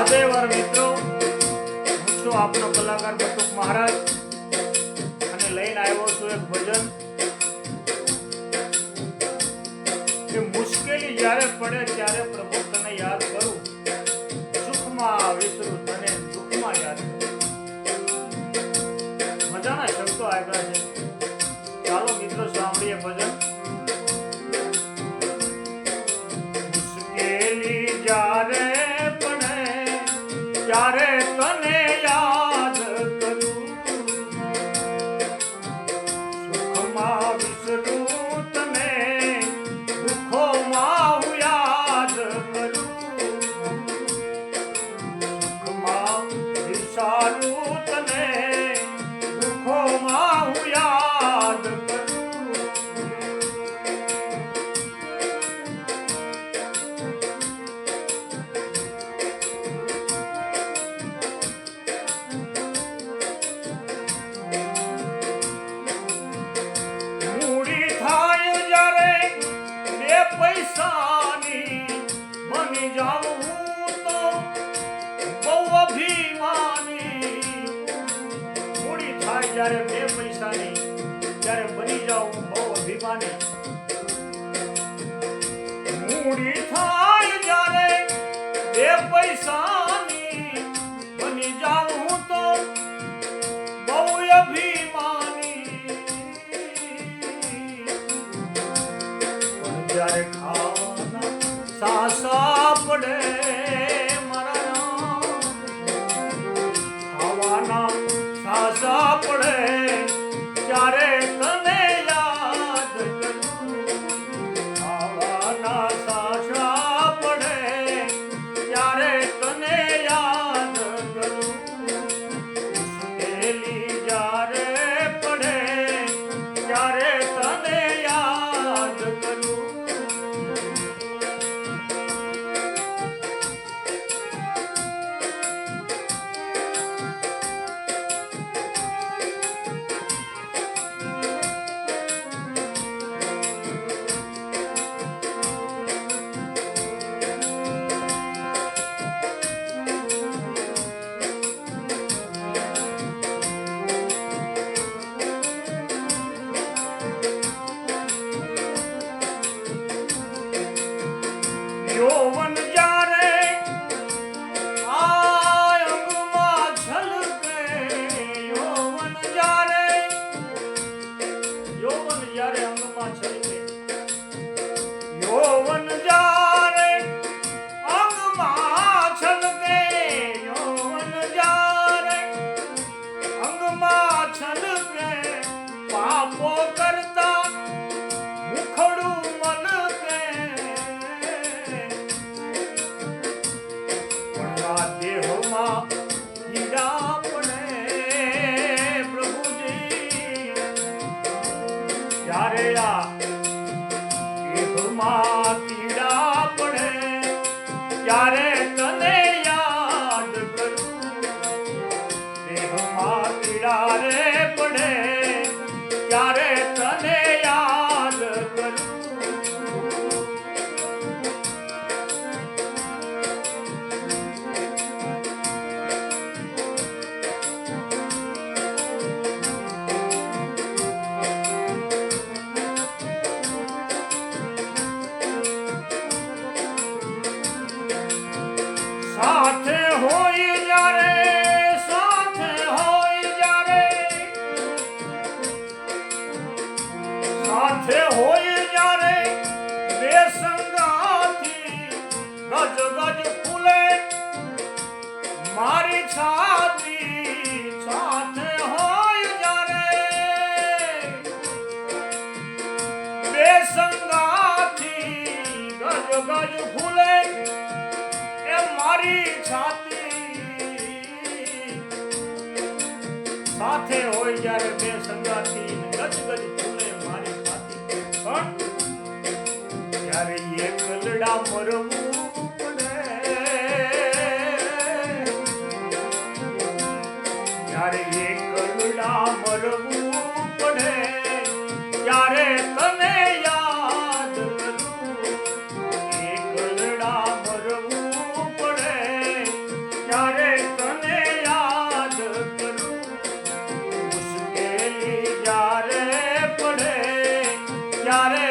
રાધેવાર મિત્રો, હું છું આપનો કલાકાર બટુક મહારાજ અને લઈને આવ્યો છું એક ભજન કે મુશ્કેલી જ્યારે પડે ત્યારે પ્રભુ તને યાદ કરું, સુખમાં વિસરું તને દુઃખમાં યાદ કરું. મજાના શબ્દો આવ્યા છે. ચાલો મિત્રો સાંભળીએ ભજન. મુશ્કેલી જ્યારે પડે ત્યારે તને યાદ કરું, સુખમાં વિસરું તને દુઃખોમાં હું યાદ કરું, સુખમાં વિસારું તને દુઃખોમાં હું યાદ કરું. પૈસાની બની જાઉં તો બહુ અભિમાની, મૂડી થાય જ્યારે બે પૈસાની, ત્યારે બની જાઉં બહુ અભિમાની. મૂડી થાય જ્યારે બે પૈસાની બની જાઉં તો બહુ અભિમાની. જ્યારે ખાવાના સાસા પડે મારા, ખાવાના સાસા પડે ત્યારે તને યાદ કરું, ખાવાના સાસા પડે ત્યારે તને યાદ કરું. મુશ્કેલી જ્યારે પડે ત્યારે તને યાદ કરું. યૌવન જ્યારે અંગમાં છલકે, યૌવન જ્યારે અંગમાં છલકે, યૌવન જ્યારે અંગમાં છલકે, યૌવન જ્યારે અંગમાં છલકે, પાપો કરતા મુખડું મલકે, દેહમાં પીડા પડે પ્રભુજી, જ્યારે આ દેહમાં પીડા પડે ત્યારે તને યાદ કરું, દેહમાં પીડા રે પડે ત્યારે તને યાદ કરું. સાથે હોય જ્યારે, સાથે હોય જ્યારે, સાથે હોય જ્યારે બે સંગાથી ગજ ગજ ફૂલે મારી છાતી. સાથે હોય જ્યારે બે સંગાથી ગજ ગજ ફૂલે મારી છાતી. સાથે હોય જ્યારે બે સંગાથી ગજ ગજ ફૂલે મારી છાતી, પણ ત્યારે એકલડા મરવું પડે, ત્યારે એકલડા મરવું પડે ત્યારે તને યાદ કરું, એકલડા મરવું પડે ત્યારે